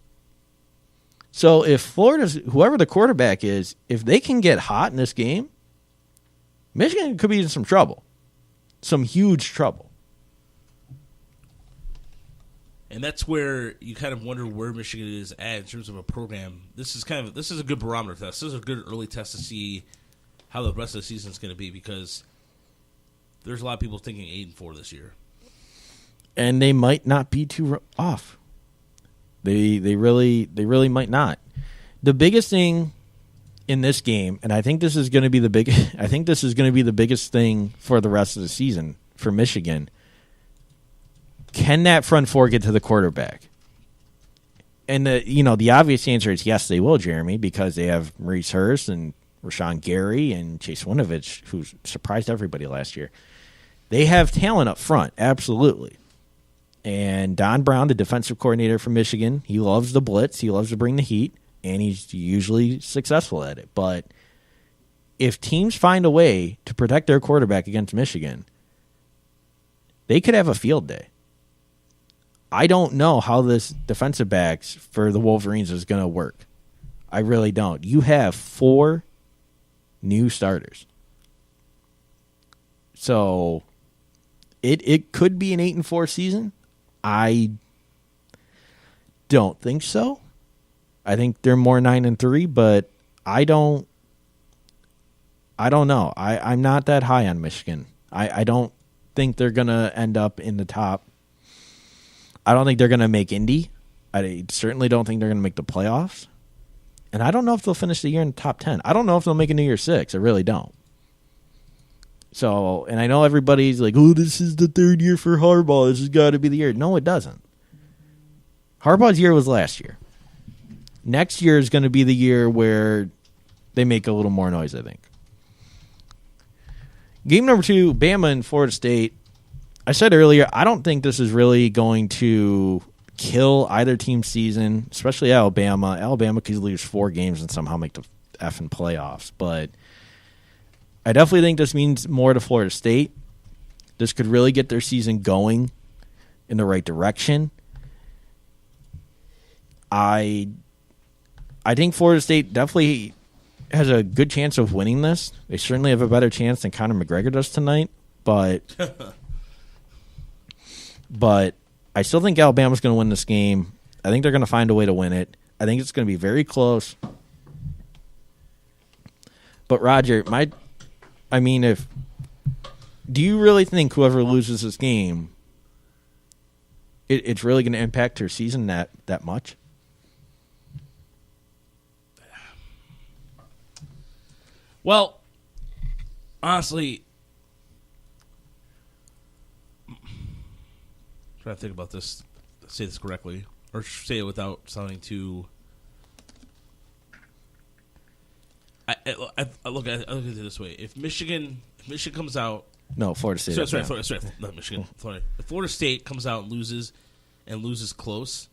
So if Florida's, whoever the quarterback is, if they can get hot in this game, Michigan could be in some trouble. Some huge trouble. And that's where you kind of wonder where Michigan is at in terms of a program. This is a good barometer test. This is a good early test to see how the rest of the season is going to be, because there's a lot of people thinking 8-4 this year. And they might not be too off. They really might not. The biggest thing in this game, and I think this is going to be the biggest thing for the rest of the season for Michigan. Can that front four get to the quarterback? And the obvious answer is yes, they will, Jeremy, because they have Maurice Hurst and Rashawn Gary and Chase Winovich, who surprised everybody last year. They have talent up front, absolutely. And Don Brown, the defensive coordinator for Michigan, he loves the blitz. He loves to bring the heat, and he's usually successful at it. But if teams find a way to protect their quarterback against Michigan, they could have a field day. I don't know how this defensive backs for the Wolverines is going to work. I really don't. You have 4 new starters. So it could be an 8-4 season. I don't think so. I think they're more 9-3, but I don't know. I'm not that high on Michigan. I don't think they're gonna end up in the top. I don't think they're gonna make Indy. I certainly don't think they're gonna make the playoffs. And I don't know if they'll finish the year in the top 10. I don't know if they'll make a New Year's 6. I really don't. So, and I know everybody's like, oh, this is the 3rd year for Harbaugh. This has got to be the year. No, it doesn't. Harbaugh's year was last year. Next year is going to be the year where they make a little more noise, I think. Game number 2, Bama and Florida State. I said earlier, I don't think this is really going to kill either team's season, especially Alabama. Alabama could lose 4 games and somehow make the effing playoffs, but I definitely think this means more to Florida State. This could really get their season going in the right direction. I think Florida State definitely has a good chance of winning this. They certainly have a better chance than Conor McGregor does tonight, but I still think Alabama's going to win this game. I think they're going to find a way to win it. I think it's going to be very close. But Roger, do you really think whoever loses this game, it's really going to impact her season that much? Well, honestly, I'm trying to think about this, say this correctly, or say it without sounding too. I look at it this way: if Michigan comes out, no, Florida State. Sorry, not Michigan, Florida. If Florida State comes out and loses close,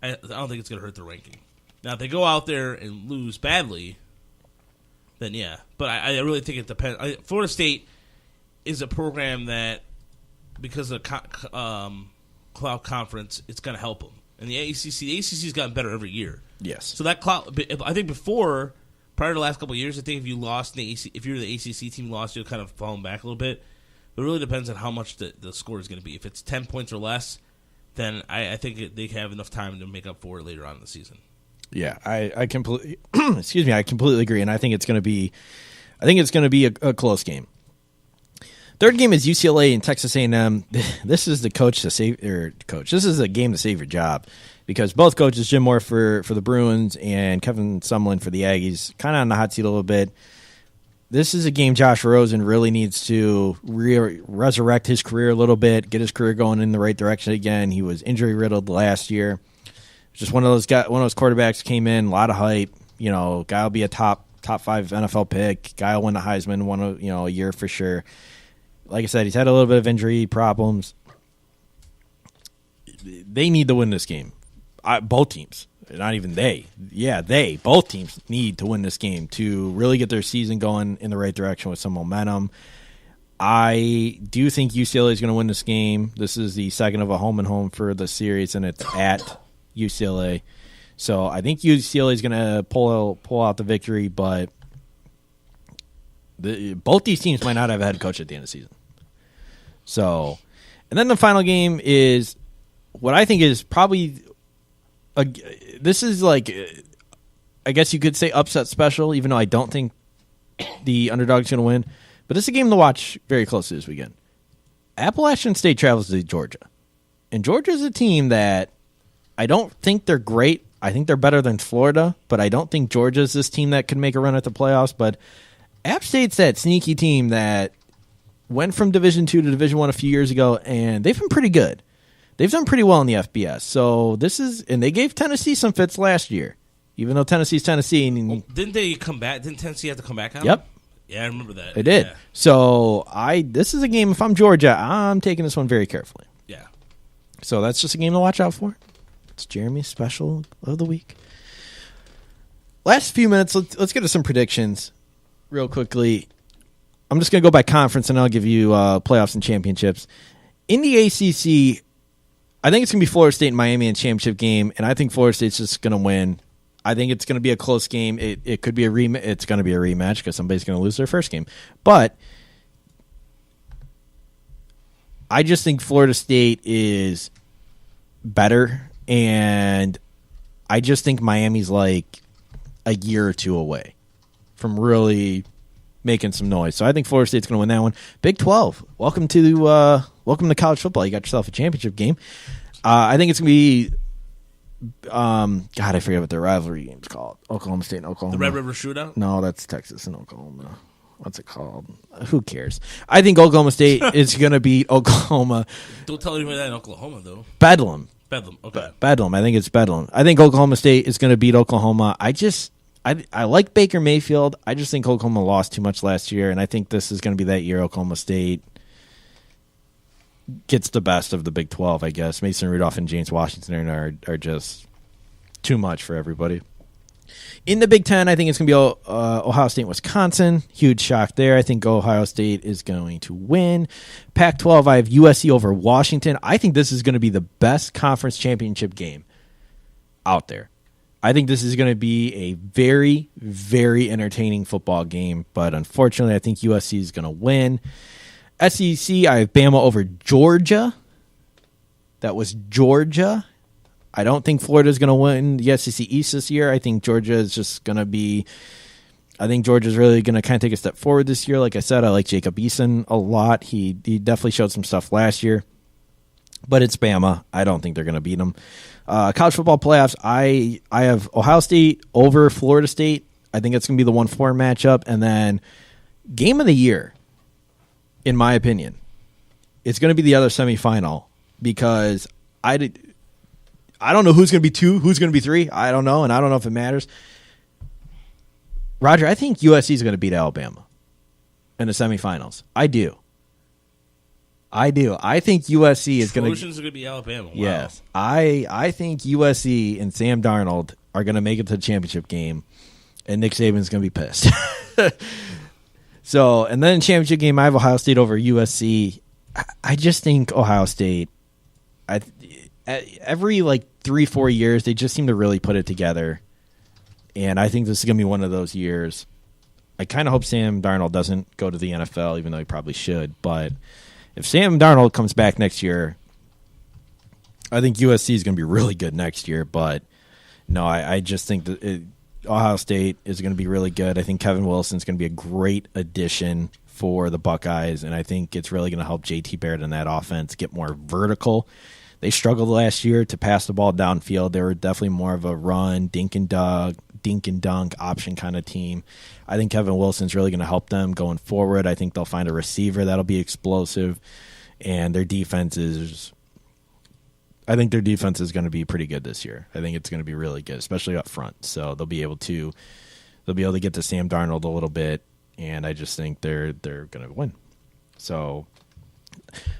I don't think it's going to hurt the ranking. Now, if they go out there and lose badly, then yeah. But I really think it depends. Florida State is a program that, because of the Cloud Conference, it's going to help them. And the ACC's gotten better every year. Yes. So that Cloud, I think prior to the last couple of years, I think if you lost if you're the ACC team lost, you'll kind of fallen back a little bit. But it really depends on how much the score is going to be. If it's 10 points or less, then I think they have enough time to make up for it later on in the season. Yeah, I completely excuse me, I completely agree, and I think it's going to be a close game. Third game is UCLA and Texas A&M. This is the This is a game to save your job, because both coaches, Jim Moore for the Bruins and Kevin Sumlin for the Aggies, kind of on the hot seat a little bit. This is a game Josh Rosen really needs to resurrect his career a little bit, get his career going in the right direction again. He was injury riddled last year. Just one of those quarterbacks came in, a lot of hype. Guy will be a top 5 NFL pick. Guy will win the Heisman a year for sure. Like I said, he's had a little bit of injury problems. They need to win this game. Both teams, not even they. Yeah, both teams need to win this game to really get their season going in the right direction with some momentum. I do think UCLA is going to win this game. This is the second of a home and home for the series, and it's at UCLA. So I think UCLA is going to pull out the victory, but both these teams might not have a head coach at the end of the season. So, and then the final game is what I think is probably this is like, I guess you could say upset special, even though I don't think the underdog's going to win. But this is a game to watch very closely this weekend. Appalachian State travels to Georgia. And Georgia is a team that I don't think they're great. I think they're better than Florida, but I don't think Georgia's this team that could make a run at the playoffs. But App State's that sneaky team that went from Division II to Division I a few years ago, and they've been pretty good. They've done pretty well in the FBS. So and they gave Tennessee some fits last year, even though Tennessee's Tennessee. Didn't they come back? Didn't Tennessee have to come back out? Yep. Yeah, I remember that. They did. Yeah. So this is a game, if I'm Georgia, I'm taking this one very carefully. Yeah. So that's just a game to watch out for. It's Jeremy's special of the week. Last few minutes, let's get to some predictions real quickly. I'm just going to go by conference, and I'll give you playoffs and championships. In the ACC, I think it's going to be Florida State and Miami in the championship game, and I think Florida State's just going to win. I think it's going to be a close game. It could be a rematch. It's going to be a rematch because somebody's going to lose their first game. But I just think Florida State is better, and I just think Miami's like a year or two away from really making some noise. So I think Florida State's going to win that one. Big 12. Welcome to college football. You got yourself a championship game. I think it's going to be God, I forget what their rivalry game's called. Oklahoma State and Oklahoma. The Red River Shootout? No, that's Texas and Oklahoma. What's it called? Who cares? I think Oklahoma State is going to beat Oklahoma. Don't tell anybody that in Oklahoma, though. Bedlam. Okay. Bedlam. I think it's Bedlam. I think Oklahoma State is going to beat Oklahoma. I like Baker Mayfield. I just think Oklahoma lost too much last year, and I think this is going to be that year Oklahoma State gets the best of the Big 12, I guess. Mason Rudolph and James Washington are just too much for everybody. In the Big 10, I think it's going to be Ohio State and Wisconsin. Huge shock there. I think Ohio State is going to win. Pac-12, I have USC over Washington. I think this is going to be the best conference championship game out there. I think this is going to be a very, very entertaining football game, but unfortunately, I think USC is going to win. SEC, I have Bama over Georgia. That was Georgia. I don't think Florida is going to win the SEC East this year. I think Georgia is just going to be. I think Georgia's really going to kind of take a step forward this year. Like I said, I like Jacob Eason a lot. He definitely showed some stuff last year. But it's Bama. I don't think they're going to beat them. College football playoffs, I have Ohio State over Florida State. I think it's going to be the 1-4 matchup. And then game of the year, in my opinion, it's going to be the other semifinal because I don't know who's going to be 2, who's going to be 3. I don't know, and I don't know if it matters. Roger, I think USC is going to beat Alabama in the semifinals. I do. I think USC is going to. Solutions are going to be Alabama. Wow. Yes, I think USC and Sam Darnold are going to make it to the championship game, and Nick Saban's going to be pissed. So, and then championship game, I have Ohio State over USC. I just think Ohio State. Every 3-4 years, they just seem to really put it together, and I think this is going to be one of those years. I kind of hope Sam Darnold doesn't go to the NFL, even though he probably should, but. If Sam Darnold comes back next year, I think USC is going to be really good next year. But no, I just think that Ohio State is going to be really good. I think Kevin Wilson is going to be a great addition for the Buckeyes, and I think it's really going to help JT Barrett in that offense get more vertical. They struggled last year to pass the ball downfield. They were definitely more of a run, dink and dunk option kind of team. I think Kevin Wilson's really going to help them going forward. I think they'll find a receiver that'll be explosive, and their defense is. I think their defense is going to be pretty good this year. I think it's going to be really good, especially up front. So they'll be able to get to Sam Darnold a little bit, and I just think they're going to win. So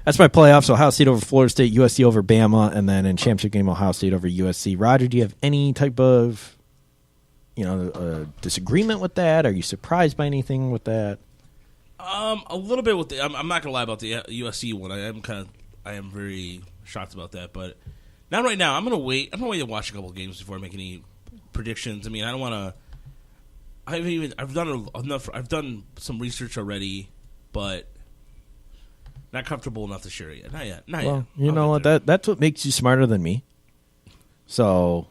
that's my playoffs. Ohio State over Florida State, USC over Bama, and then in championship game, Ohio State over USC. Roger, do you have any type of disagreement with that? Are you surprised by anything with that? A little bit with I'm not gonna lie about the USC one. I am very shocked about that, but not right now. I'm gonna wait to watch a couple of games before I make any predictions. I mean, I don't want to. I've done some research already, but not comfortable enough to share it yet. Not yet. Well, you know what? That's what makes you smarter than me. So.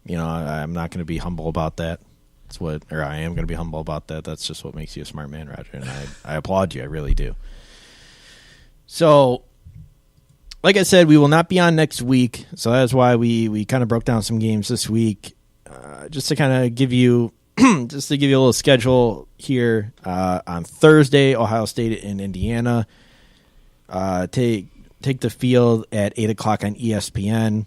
I'm not going to be humble about that. I am going to be humble about that. That's just what makes you a smart man, Roger. And I applaud you. I really do. So, like I said, we will not be on next week. So that's why we kind of broke down some games this week, just to kind of give you a little schedule here. On Thursday, Ohio State and Indiana take the field at 8:00 on ESPN.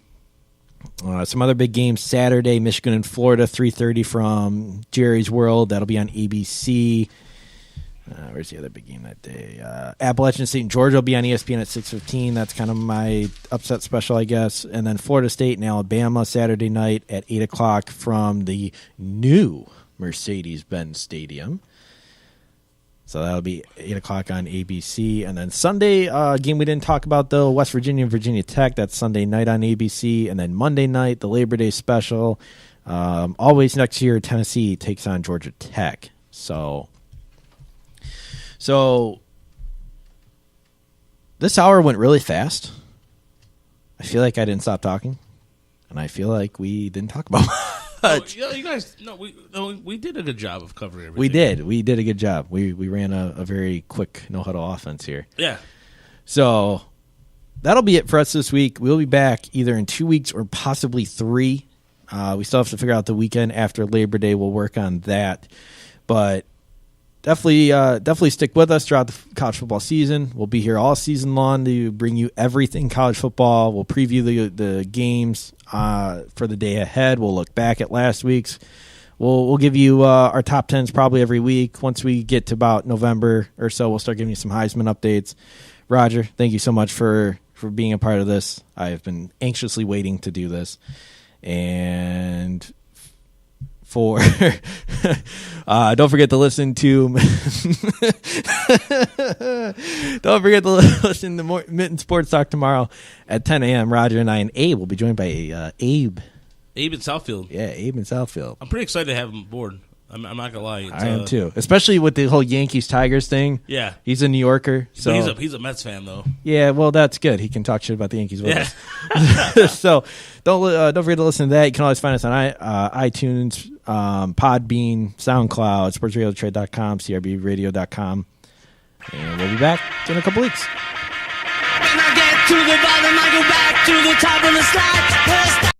Some other big games Saturday, Michigan and Florida, 3:30 from Jerry's World. That'll be on ABC. Where's the other big game that day? Appalachian State and Georgia will be on ESPN at 6:15. That's kind of my upset special, I guess. And then Florida State and Alabama Saturday night at 8:00 from the new Mercedes-Benz Stadium. So that'll be 8:00 on ABC. And then Sunday, game we didn't talk about, though, West Virginia and Virginia Tech. That's Sunday night on ABC. And then Monday night, the Labor Day special. Always next year, Tennessee takes on Georgia Tech. So this hour went really fast. I feel like I didn't stop talking. And I feel like we didn't talk about you guys, we did a good job of covering everything. We did a good job. We ran a very quick no-huddle offense here. Yeah. So that'll be it for us this week. We'll be back either in 2 weeks or possibly 3. We still have to figure out the weekend after Labor Day. We'll work on that. But definitely stick with us throughout the college football season. We'll be here all season long to bring you everything college football. We'll preview the games for the day ahead. We'll look back at last week's. We'll give you our top 10s probably every week. Once we get to about November or so, we'll start giving you some Heisman updates. Roger, thank you so much for being a part of this. I have been anxiously waiting to do this. And for don't forget to listen to Mitten Sports Talk tomorrow at 10 a.m. Roger and I and Abe will be joined by Abe Abe in Southfield. Yeah, Abe in Southfield. I'm pretty excited to have him aboard. I'm not gonna lie. I am too, especially with the whole Yankees-Tigers thing. Yeah, he's a New Yorker, so but he's a Mets fan though. Yeah, well, that's good. He can talk shit about the Yankees with us. So don't forget to listen to that. You can always find us on iTunes, Podbean, SoundCloud, SportsRadioTrade.com, CRBRadio.com, and we'll be back in a couple weeks. When I get to the bottom, I go back to the top of the slide.